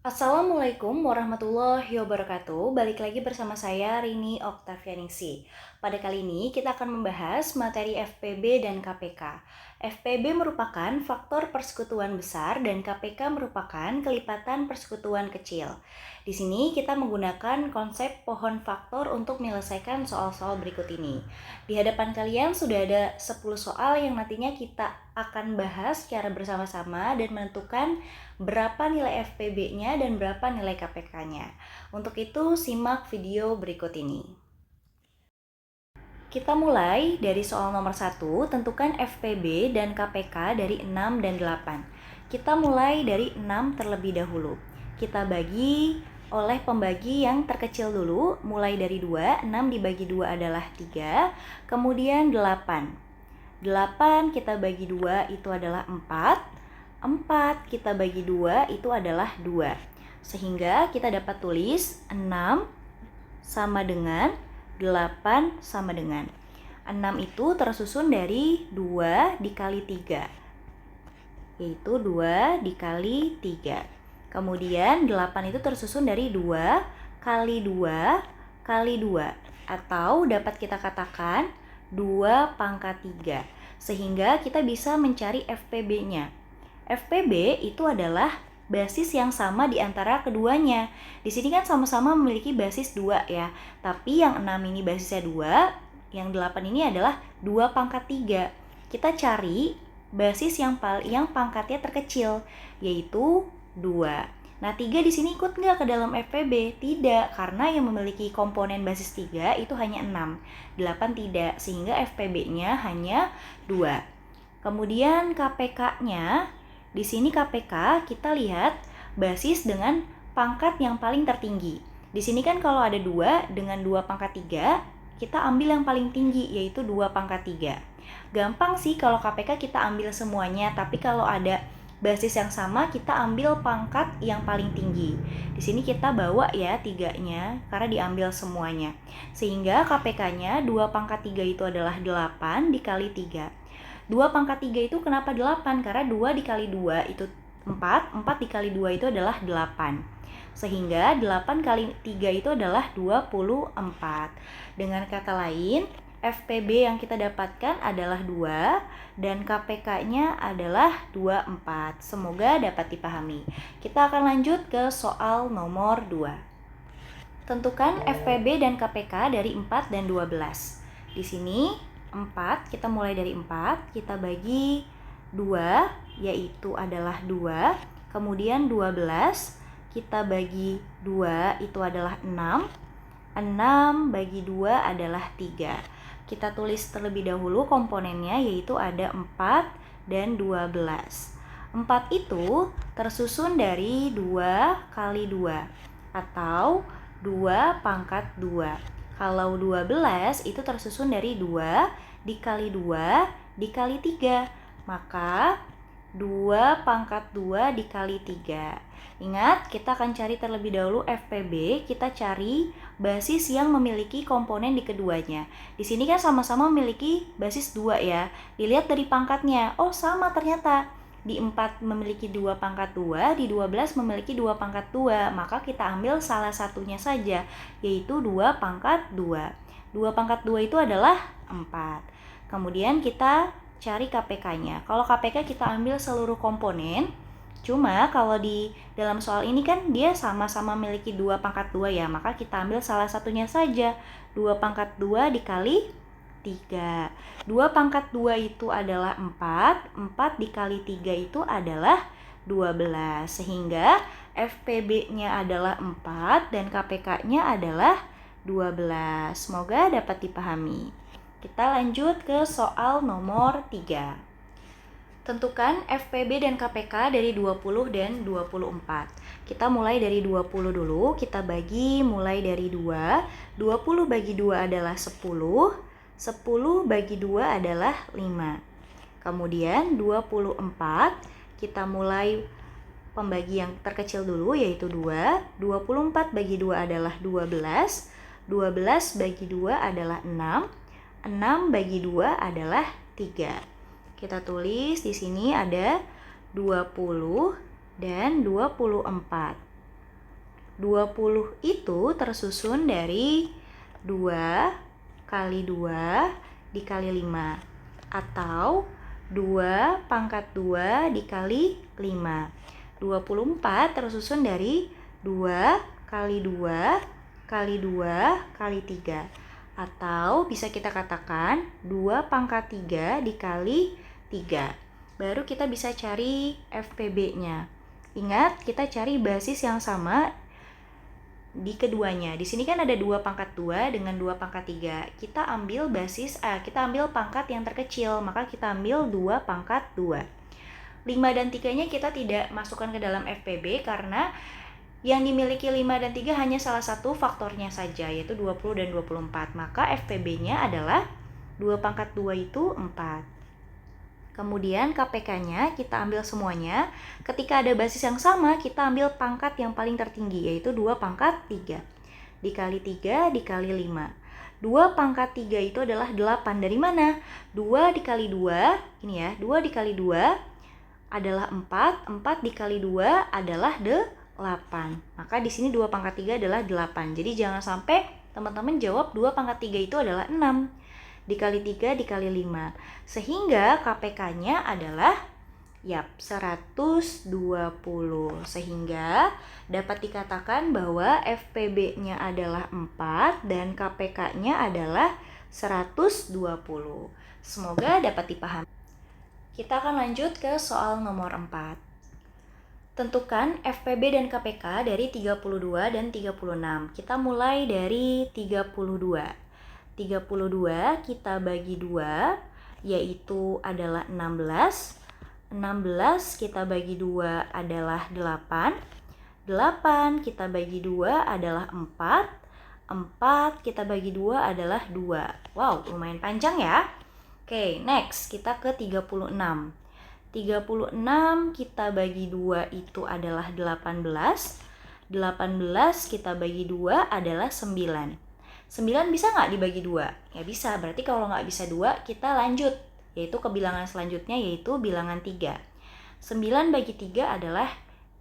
Assalamualaikum warahmatullahi wabarakatuh. Balik lagi bersama saya Rini Oktavianingsi. Pada kali ini kita akan membahas materi FPB dan KPK. FPB merupakan faktor persekutuan besar dan KPK merupakan kelipatan persekutuan kecil. Di sini kita menggunakan konsep pohon faktor untuk menyelesaikan soal-soal berikut ini. Di hadapan kalian sudah ada 10 soal yang nantinya kita akan bahas secara bersama-sama dan menentukan berapa nilai FPB-nya dan berapa nilai KPK-nya. Untuk itu, simak video berikut ini. Kita mulai dari soal nomor 1, tentukan FPB dan KPK dari 6 dan 8. Kita mulai dari 6 terlebih dahulu. Kita bagi oleh pembagi yang terkecil dulu, mulai dari 2, 6 dibagi 2 adalah 3, kemudian 8. 8 kita bagi 2 itu adalah 4, 4 kita bagi 2 itu adalah 2. Sehingga kita dapat tulis 6 sama dengan 8 sama dengan 6 itu tersusun dari 2 dikali 3, yaitu 2 dikali 3. Kemudian 8 itu tersusun dari 2 kali 2 kali 2, atau dapat kita katakan 2 pangkat 3. Sehingga kita bisa mencari FPB-nya. FPB itu adalah basis yang sama di antara keduanya. Di sini kan sama-sama memiliki basis 2 ya. Tapi yang 6 ini basisnya 2, yang 8 ini adalah 2 pangkat 3. Kita cari basis yang pangkatnya terkecil, yaitu 2. Nah, 3 di sini ikut nggak ke dalam FPB? Tidak, karena yang memiliki komponen basis 3 itu hanya 6. 8 tidak, sehingga FPB-nya hanya 2. Kemudian KPK-nya, di sini KPK kita lihat basis dengan pangkat yang paling tertinggi. Di sini kan kalau ada 2 dengan 2 pangkat 3, kita ambil yang paling tinggi, yaitu 2 pangkat 3. Gampang sih kalau KPK kita ambil semuanya, tapi kalau ada basis yang sama kita ambil pangkat yang paling tinggi. Di sini kita bawa ya 3-nya karena diambil semuanya. Sehingga KPK-nya 2 pangkat 3 itu adalah 8 dikali 3. 2 pangkat 3 itu kenapa 8? Karena 2 dikali 2 itu 4, 4 dikali 2 itu adalah 8. Sehingga 8 kali 3 itu adalah 24. Dengan kata lain, FPB yang kita dapatkan adalah 2 dan KPK-nya adalah 24. Semoga dapat dipahami. Kita akan lanjut ke soal nomor 2. Tentukan FPB dan KPK dari 4 dan 12. Di sini 4, kita mulai dari 4, kita bagi 2, yaitu adalah 2. Kemudian 12, kita bagi 2, itu adalah 6. 6 bagi 2 adalah 3. Kita tulis terlebih dahulu komponennya, yaitu ada 4 dan 12. 4 itu tersusun dari 2 kali 2, atau 2 pangkat 2. Kalau 12 itu tersusun dari 2 dikali 2 dikali 3. Maka 2 pangkat 2 dikali 3. Ingat, kita akan cari terlebih dahulu FPB, kita cari basis yang memiliki komponen di keduanya. Di sini kan sama-sama memiliki basis 2 ya. Dilihat dari pangkatnya, oh sama ternyata. Di 4 memiliki 2 pangkat 2, di 12 memiliki 2 pangkat 2. Maka kita ambil salah satunya saja, yaitu 2 pangkat 2. 2 pangkat 2 itu adalah 4. Kemudian kita cari KPK-nya. Kalau KPK kita ambil seluruh komponen. Cuma kalau di dalam soal ini kan dia sama-sama memiliki 2 pangkat 2 ya, maka kita ambil salah satunya saja. 2 pangkat 2 dikali 3. 2 pangkat 2 itu adalah 4. 4 dikali 3 itu adalah 12. Sehingga FPB-nya adalah 4 dan KPK-nya adalah 12. Semoga dapat dipahami. Kita lanjut ke soal nomor 3. Tentukan FPB dan KPK dari 20 dan 24. Kita mulai dari 20 dulu, kita bagi mulai dari 2. 20 bagi 2 adalah 10. 10 bagi 2 adalah 5. Kemudian 24, kita mulai pembagi yang terkecil dulu, yaitu 2. 24 bagi 2 adalah 12. 12 bagi 2 adalah 6. 6 bagi 2 adalah 3. Kita tulis di sini ada 20 dan 24. 20 itu tersusun dari 2 kali 2 dikali 5 atau 2 pangkat 2 dikali 5. 24 tersusun dari 2 kali 2 kali 2 kali 3 atau bisa kita katakan 2 pangkat 3 dikali 3. Baru kita bisa cari FPB-nya. Ingat, kita cari basis yang sama di keduanya. Di sini kan ada 2 pangkat 2 dengan 2 pangkat 3. Kita ambil kita ambil pangkat yang terkecil, maka kita ambil 2 pangkat 2. 5 dan 3-nya kita tidak masukkan ke dalam FPB karena yang dimiliki 5 dan 3 hanya salah satu faktornya saja, yaitu 20 dan 24. Maka FPB-nya adalah 2 pangkat 2 itu 4. Kemudian KPK-nya kita ambil semuanya. Ketika ada basis yang sama, kita ambil pangkat yang paling tertinggi, yaitu 2 pangkat 3. Dikali 3 dikali 5. 2 pangkat 3 itu adalah 8. Dari mana? 2 dikali 2, ini ya, 2 dikali 2 adalah 4. 4 dikali 2 adalah 8. Maka di sini 2 pangkat 3 adalah 8. Jadi jangan sampai teman-teman jawab 2 pangkat 3 itu adalah 6. Dikali 3 dikali 5. Sehingga KPK-nya adalah 120. Sehingga dapat dikatakan bahwa FPB-nya adalah 4 dan KPK-nya adalah 120. Semoga dapat dipahami. Kita akan lanjut ke soal nomor 4. Tentukan FPB dan KPK dari 32 dan 36. Kita mulai dari 32. 32 kita bagi 2, yaitu adalah 16. 16 kita bagi 2 adalah 8. 8 kita bagi 2 adalah 4. 4 kita bagi 2 adalah 2. Wow, lumayan panjang ya. Oke, next kita ke 36. 36 kita bagi 2 itu adalah 18. 18 kita bagi 2 adalah 9. 9 bisa nggak dibagi 2? Ya bisa, berarti kalau nggak bisa 2, kita lanjut, yaitu ke bilangan selanjutnya, yaitu bilangan 3. 9 bagi 3 adalah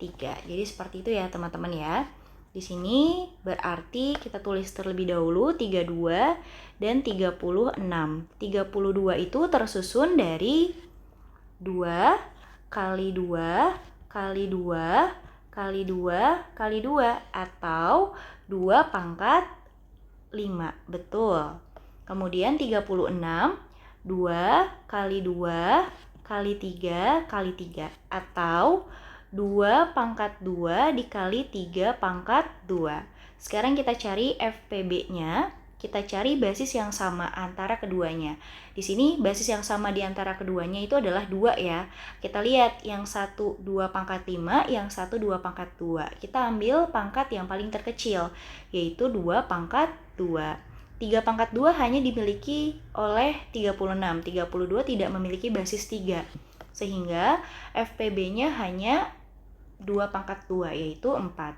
3. Jadi seperti itu ya teman-teman ya. Di sini berarti kita tulis terlebih dahulu 32 dan 36. 32 itu tersusun dari 2 kali 2 kali 2 kali 2 kali 2 atau 2 pangkat 5. Betul. Kemudian 36, 2 kali 2 kali 3 kali 3 atau 2 pangkat 2 dikali 3 pangkat 2. Sekarang kita cari FPB-nya. Kita cari basis yang sama antara keduanya. Di sini basis yang sama di antara keduanya itu adalah 2 ya. Kita lihat yang satu 2 pangkat 5, yang satu 2 pangkat 2. Kita ambil pangkat yang paling terkecil, yaitu 2 pangkat 2. 3 pangkat 2 hanya dimiliki oleh 36. 32 tidak memiliki basis 3. Sehingga FPB-nya hanya 2 pangkat 2, yaitu 4.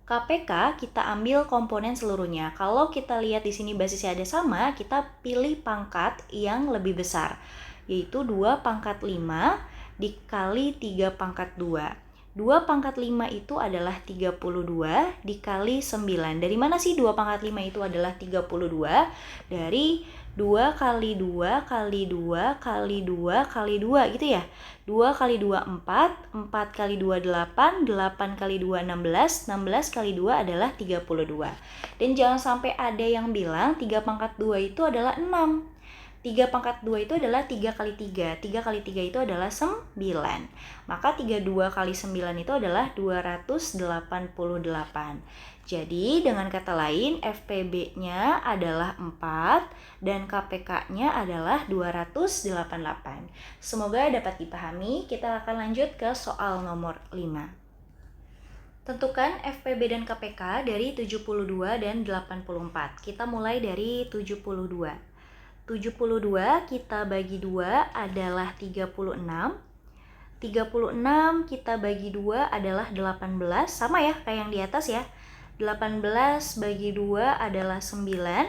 KPK kita ambil komponen seluruhnya. Kalau kita lihat di sini basisnya ada sama, kita pilih pangkat yang lebih besar, yaitu 2 pangkat 5 dikali 3 pangkat 2. 2 pangkat 5 itu adalah 32 dikali 9. Dari mana sih 2 pangkat 5 itu adalah 32? Dari 2 kali 2 kali 2 kali 2 kali 2 gitu ya. 2 kali 2 4, 4 kali 2 8, 8 kali 2 16, 16 kali 2 adalah 32. Dan jangan sampai ada yang bilang 3 pangkat 2 itu adalah 6. 3 pangkat 2 itu adalah 3 kali 3. 3 kali 3 itu adalah 9. Maka 32 kali 9 itu adalah 288. Jadi dengan kata lain FPB-nya adalah 4 dan KPK-nya adalah 288. Semoga dapat dipahami. Kita akan lanjut ke soal nomor 5. Tentukan FPB dan KPK dari 72 dan 84. Kita mulai dari 72. 72 kita bagi 2 adalah 36. 36 kita bagi 2 adalah 18. Sama ya kayak yang di atas ya. 18 bagi 2 adalah 9.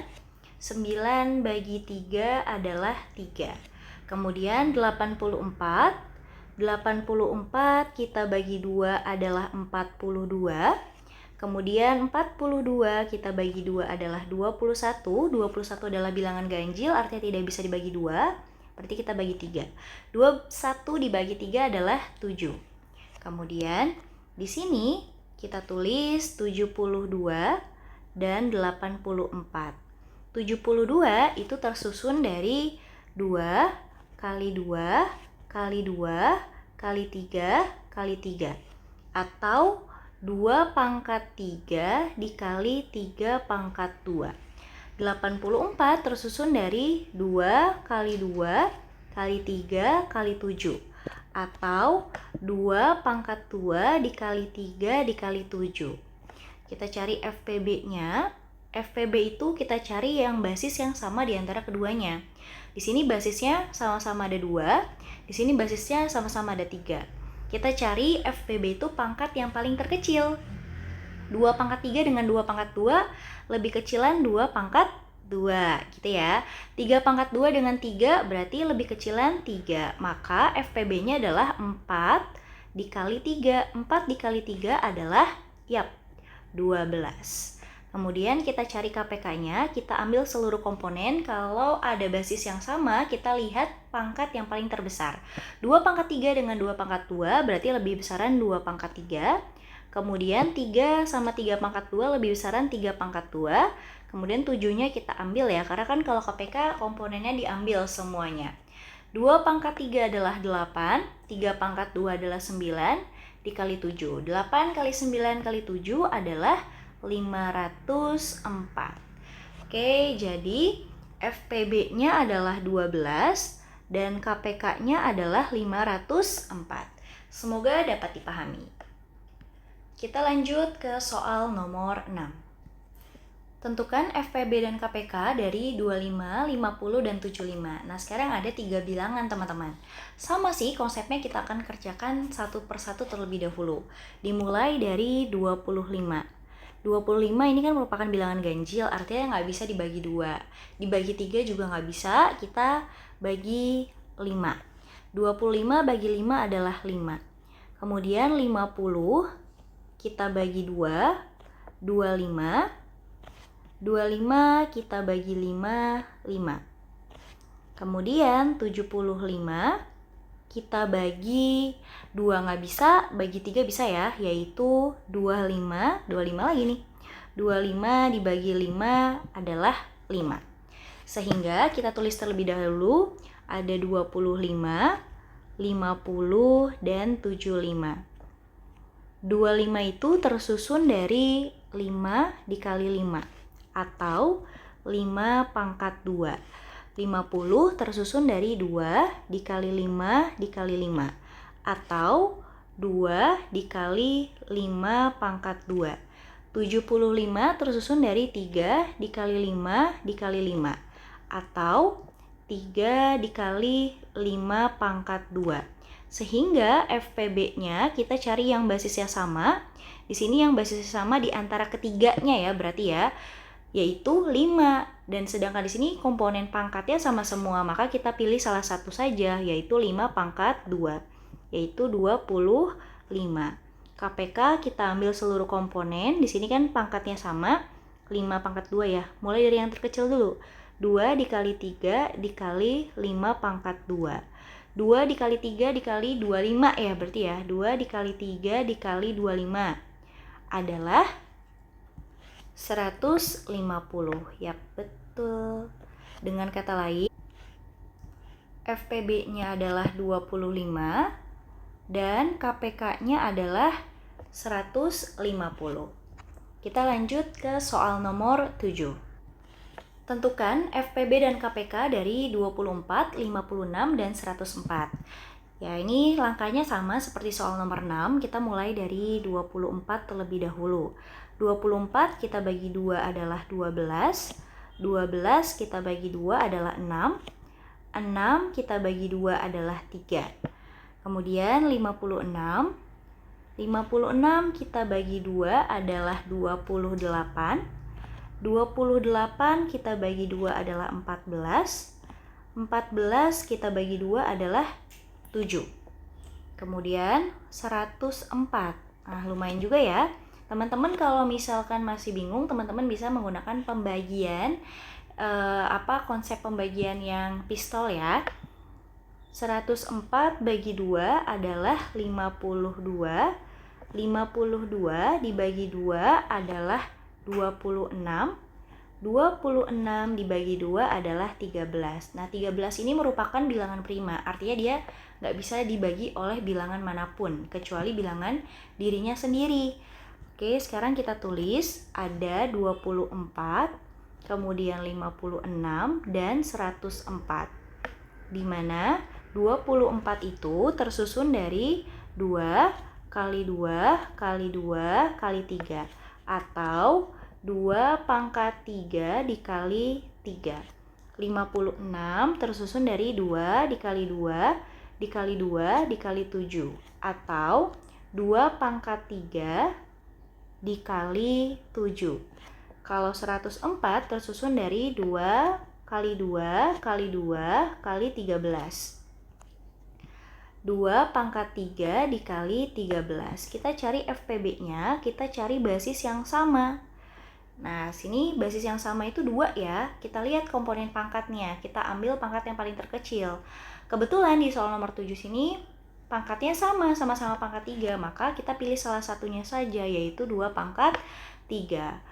9 bagi 3 adalah 3. Kemudian 84. 84 kita bagi 2 adalah 42. Kemudian 42 kita bagi 2 adalah 21. 21 adalah bilangan ganjil, artinya tidak bisa dibagi 2. Berarti kita bagi 3. 21 dibagi 3 adalah 7. Kemudian di sini kita tulis 72 dan 84. 72 itu tersusun dari 2 kali 2 kali 2 kali 3 kali 3, atau 2 pangkat 3 dikali 3 pangkat 2. 84 tersusun dari 2 kali 2 kali 3 kali 7, atau 2 pangkat 2 dikali 3 dikali 7. Kita cari FPB-nya. FPB itu kita cari yang basis yang sama di antara keduanya. Di sini basisnya sama-sama ada 2, di sini basisnya sama-sama ada 3. Kita cari FPB itu pangkat yang paling terkecil. 2 pangkat 3 dengan 2 pangkat 2 lebih kecilan 2 pangkat 2, gitu ya. 3 pangkat 2 dengan 3 berarti lebih kecilan 3. Maka FPB-nya adalah 4 dikali 3. 4 dikali 3 adalah 12. Kemudian kita cari KPK-nya, kita ambil seluruh komponen. Kalau ada basis yang sama, kita lihat pangkat yang paling terbesar. 2 pangkat 3 dengan 2 pangkat 2 berarti lebih besaran 2 pangkat 3. Kemudian 3 sama 3 pangkat 2 lebih besaran 3 pangkat 2. Kemudian 7-nya kita ambil ya, karena kan kalau KPK komponennya diambil semuanya. 2 pangkat 3 adalah 8, 3 pangkat 2 adalah 9, dikali 7. 8 kali 9 kali 7 adalah 504. Oke, jadi FPB-nya adalah 12 dan KPK-nya adalah 504. Semoga dapat dipahami. Kita lanjut ke soal nomor 6. Tentukan FPB dan KPK dari 25, 50, dan 75. Nah, sekarang ada 3 bilangan, teman-teman. Sama sih konsepnya, kita akan kerjakan satu persatu terlebih dahulu. Dimulai dari 25. 25 ini kan merupakan bilangan ganjil, artinya nggak bisa dibagi 2. Dibagi 3 juga nggak bisa, kita bagi 5. 25 bagi 5 adalah 5. Kemudian 50 kita bagi 2, 25. 25 kita bagi 5, 5. Kemudian 75 kita bagi 2 nggak bisa, bagi 3 bisa ya, yaitu 25 lagi nih. 25 dibagi 5 adalah 5. Sehingga kita tulis terlebih dahulu ada 25, 50, dan 75. 25 itu tersusun dari 5 dikali 5, atau 5 pangkat 2. 50 tersusun dari 2 dikali 5 dikali 5, atau 2 dikali 5 pangkat 2. 75 tersusun dari 3 dikali 5 dikali 5, atau 3 dikali 5 pangkat 2. Sehingga FPB-nya kita cari yang basisnya sama. Di sini yang basisnya sama di antara ketiganya ya, berarti ya, yaitu 5. Dan sedangkan di sini komponen pangkatnya sama semua, maka kita pilih salah satu saja, yaitu 5 pangkat 2, yaitu 25. KPK kita ambil seluruh komponen, di sini kan pangkatnya sama, 5 pangkat 2 ya. Mulai dari yang terkecil dulu. 2 dikali 3 dikali 5 pangkat 2. 2 dikali 3 dikali 25 ya, berarti ya. 2 dikali 3 dikali 25 adalah 150. Ya, betul. Dengan kata lain, FPB-nya adalah 25 dan KPK-nya adalah 150. Kita lanjut ke soal nomor 7. Tentukan FPB dan KPK dari 24, 56, dan 104. Ya, ini langkahnya sama seperti soal nomor 6. Kita mulai dari 24 terlebih dahulu. 24 kita bagi 2 adalah 12. 12 kita bagi 2 adalah 6. 6 kita bagi 2 adalah 3. Kemudian 56. 56 kita bagi 2 adalah 28. 28 kita bagi 2 adalah 14. 14 kita bagi 2 adalah 7. Kemudian 104. Nah, lumayan juga ya. Teman-teman kalau misalkan masih bingung, teman-teman bisa menggunakan pembagian konsep pembagian yang pistol ya. 104 bagi 2 adalah 52. 52 dibagi 2 adalah 26. 26 dibagi 2 adalah 13. Nah, 13 ini merupakan bilangan prima. Artinya dia nggak bisa dibagi oleh bilangan manapun, kecuali bilangan dirinya sendiri. Oke, sekarang kita tulis ada 24, kemudian 56, dan 104. Di mana 24 itu tersusun dari 2 kali 2 kali 2 kali 3, atau 2 pangkat 3 dikali 3. 56 tersusun dari 2 dikali 2 dikali 2 dikali 7, atau 2 pangkat 3 dikali 7. Kalau 104 tersusun dari 2 kali 2 kali 2 kali 13. 2 pangkat 3 dikali 13. Kita cari FPB-nya, kita cari basis yang sama. Nah, sini basis yang sama itu 2 ya. Kita lihat komponen pangkatnya. Kita ambil pangkat yang paling terkecil. Kebetulan di soal nomor 7 sini pangkatnya sama-sama pangkat 3. Maka kita pilih salah satunya saja, yaitu 2 pangkat 3.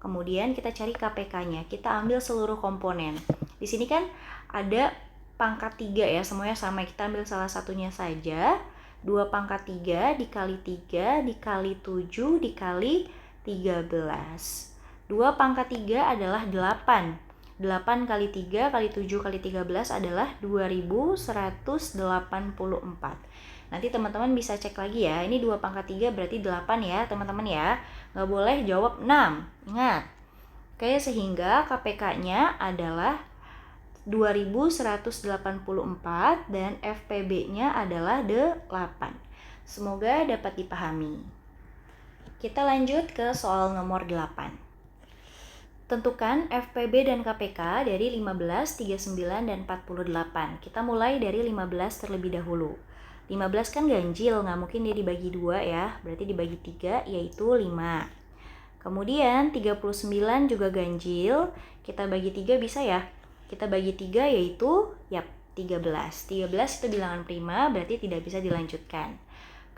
Kemudian kita cari KPK-nya. Kita ambil seluruh komponen. Di sini kan ada pangkat 3 ya, semuanya sama. Kita ambil salah satunya saja. 2 pangkat 3 dikali 3 dikali 7 dikali 13. 2 pangkat 3 adalah 8. 8 kali 3 kali 7 kali 13 adalah 2184. Nanti teman-teman bisa cek lagi ya. Ini 2 pangkat 3 berarti 8 ya teman-teman ya. Nggak boleh jawab 6. Ingat. Oke, sehingga KPK-nya adalah 2184 dan FPB-nya adalah 8. Semoga dapat dipahami. Kita lanjut ke soal nomor 8. Tentukan FPB dan KPK dari 15, 39, dan 48. Kita mulai dari 15 terlebih dahulu. 15 kan ganjil, nggak mungkin dia dibagi 2 ya, berarti dibagi 3 yaitu 5. Kemudian 39 juga ganjil, kita bagi 3 bisa ya. Kita bagi 3 yaitu 13. 13 itu bilangan prima, berarti tidak bisa dilanjutkan.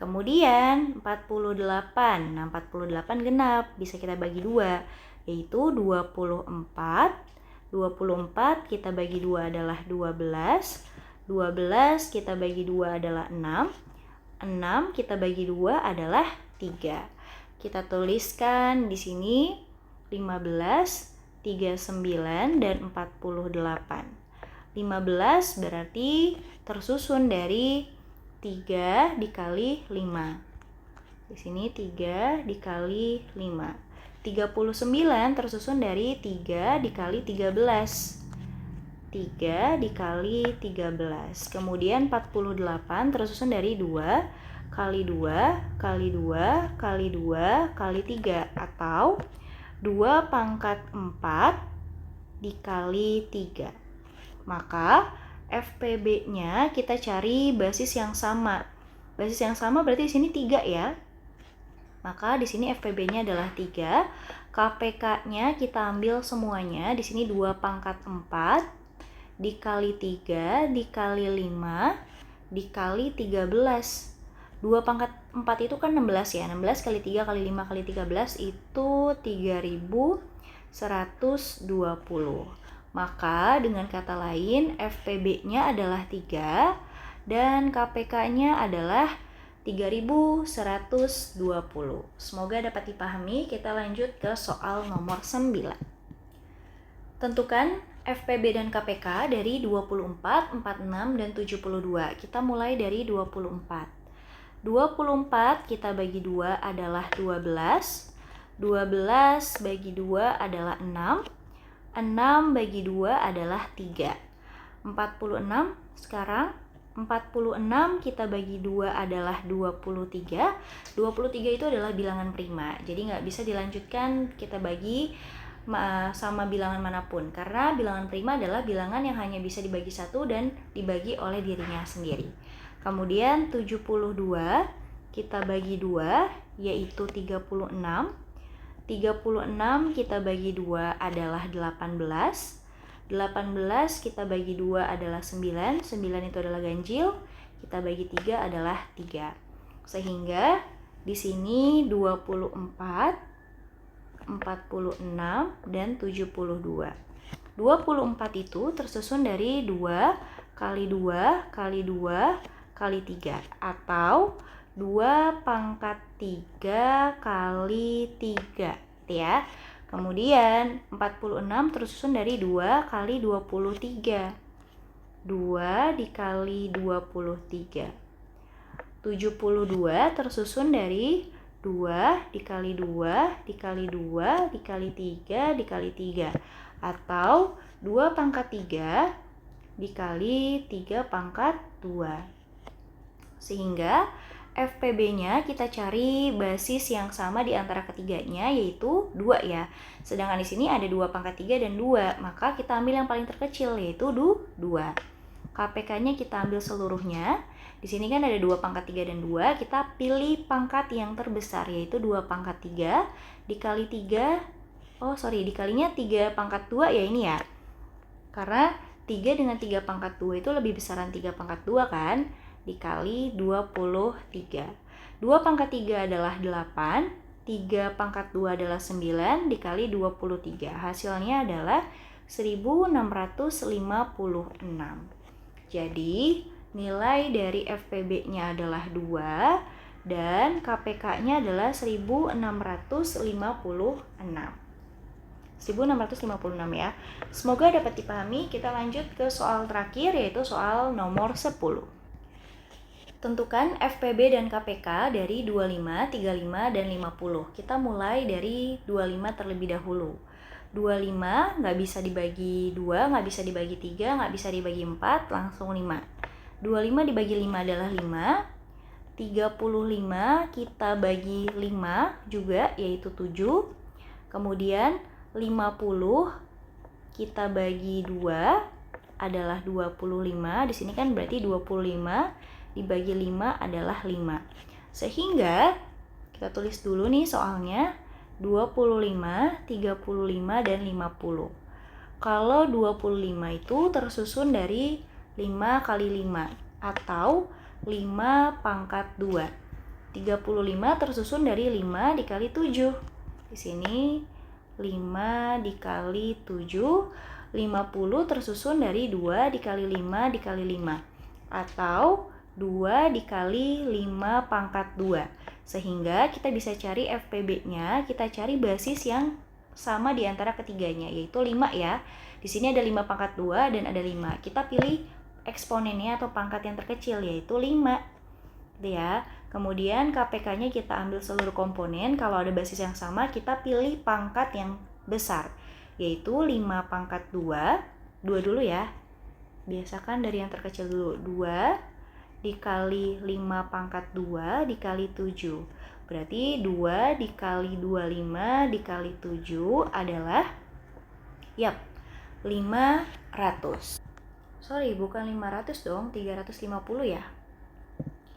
Kemudian 48. Nah, 48 genap, bisa kita bagi 2, yaitu 24. 24 kita bagi 2 adalah 12. 12 kita bagi 2 adalah 6. 6 kita bagi 2 adalah 3. Kita tuliskan di sini 15, 39, dan 48. 15 berarti tersusun dari 3 dikali 5. Di sini 3 dikali 5. 39 tersusun dari 3 dikali 13. 3 dikali 13. Kemudian 48 tersusun dari 2 kali 2 kali 2 kali 2 kali 3, atau 2 pangkat 4 dikali 3. Maka FPB-nya kita cari basis yang sama. Basis yang sama berarti di sini 3 ya. Maka di sini FPB-nya adalah 3. KPK-nya kita ambil semuanya. Di sini 2 pangkat 4 dikali 3 dikali 5 dikali 13. 2 pangkat 4 itu kan 16 ya. 16 kali 3 kali 5 kali 13 itu 3120. Maka dengan kata lain FPB-nya adalah 3 dan KPK-nya adalah 3120. Semoga dapat dipahami. Kita lanjut ke soal nomor 9. Tentukan FPB dan KPK dari 24, 46, dan 72. Kita mulai dari 24. 24 kita bagi 2 adalah 12. 12 bagi 2 adalah 6. 6 bagi 2 adalah 3. 46 sekarang. 46 kita bagi 2 adalah 23. 23 itu adalah bilangan prima. Jadi nggak bisa dilanjutkan kita bagi sama bilangan manapun. Karena bilangan prima adalah bilangan yang hanya bisa dibagi 1 dan dibagi oleh dirinya sendiri. Kemudian 72 kita bagi 2 yaitu 36. 36 kita bagi 2 adalah 18. 18 kita bagi 2 adalah 9. 9 itu adalah ganjil. Kita bagi 3 adalah 3. Sehingga di sini 24, 46, dan 72. 24 itu tersusun dari 2 kali 2 kali 2 kali 3 atau 2 pangkat 3 kali 3 ya. Kemudian 46 tersusun dari 2 kali 23. 2 dikali 23. 72 tersusun dari 2 dikali 2 dikali 2 dikali 3 dikali 3 atau 2 pangkat 3 dikali 3 pangkat 2. Sehingga FPB-nya kita cari basis yang sama di antara ketiganya yaitu 2 ya. Sedangkan di sini ada 2 pangkat 3 dan 2, maka kita ambil yang paling terkecil yaitu 2. KPK-nya kita ambil seluruhnya. Di sini kan ada 2 pangkat 3 dan 2, kita pilih pangkat yang terbesar yaitu 2 pangkat 3 dikali 3. Dikalinya 3 pangkat 2 ya ini ya. Karena 3 dengan 3 pangkat 2 itu lebih besaran 3 pangkat 2 kan? Dikali 23. 2 pangkat 3 adalah 8, 3 pangkat 2 adalah 9, dikali 23. Hasilnya adalah 1656. Jadi, nilai dari FPB-nya adalah 2 dan KPK-nya adalah 1656. 1656 ya. Semoga dapat dipahami. Kita lanjut ke soal terakhir yaitu soal nomor 10. Tentukan FPB dan KPK dari 25, 35, dan 50. Kita mulai dari 25 terlebih dahulu. 25 nggak bisa dibagi 2, nggak bisa dibagi 3, nggak bisa dibagi 4, langsung 5. 25 dibagi 5 adalah 5. 35 kita bagi 5 juga yaitu 7. Kemudian 50 kita bagi 2 adalah 25. Di sini kan berarti 25 dibagi 5 adalah 5. Sehingga kita tulis dulu nih soalnya 25, 35, dan 50. Kalau 25 itu tersusun dari 5 kali 5 atau 5 pangkat 2. 35 tersusun dari 5 dikali 7. Di sini 5 dikali 7. 50 tersusun dari 2 dikali 5 dikali 5 atau 2 dikali 5 pangkat 2. Sehingga kita bisa cari FPB-nya, kita cari basis yang sama di antara ketiganya, yaitu 5 ya. Di sini ada 5 pangkat 2 dan ada 5. Kita pilih eksponennya atau pangkat yang terkecil, yaitu 5. Gitu ya. Kemudian KPK-nya kita ambil seluruh komponen. Kalau ada basis yang sama, kita pilih pangkat yang besar, yaitu 5 pangkat 2. 2 dulu ya. Biasakan dari yang terkecil dulu. 2 dikali 5 pangkat 2 dikali 7. Berarti 2 dikali 25 dikali 7 adalah 500. Sorry, bukan 500 dong, 350 ya.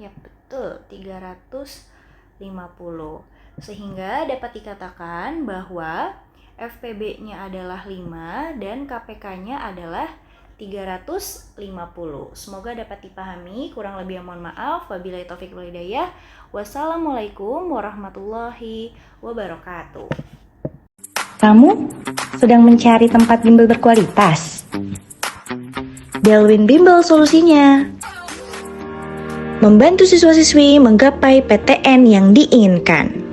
Betul, 350. Sehingga dapat dikatakan bahwa FPB-nya adalah 5 dan KPK-nya adalah 350. Semoga dapat dipahami. Kurang lebih mohon maaf. Wabillahi taufik wal hidayah. Wassalamualaikum warahmatullahi wabarakatuh. Kamu sedang mencari tempat bimbel berkualitas? Delwin Bimbel solusinya. Membantu siswa-siswi menggapai PTN yang diinginkan.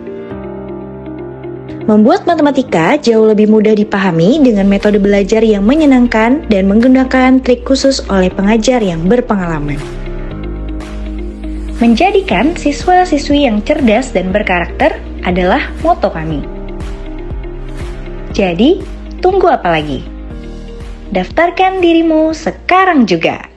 Membuat matematika jauh lebih mudah dipahami dengan metode belajar yang menyenangkan dan menggunakan trik khusus oleh pengajar yang berpengalaman. Menjadikan siswa-siswi yang cerdas dan berkarakter adalah moto kami. Jadi, tunggu apa lagi? Daftarkan dirimu sekarang juga.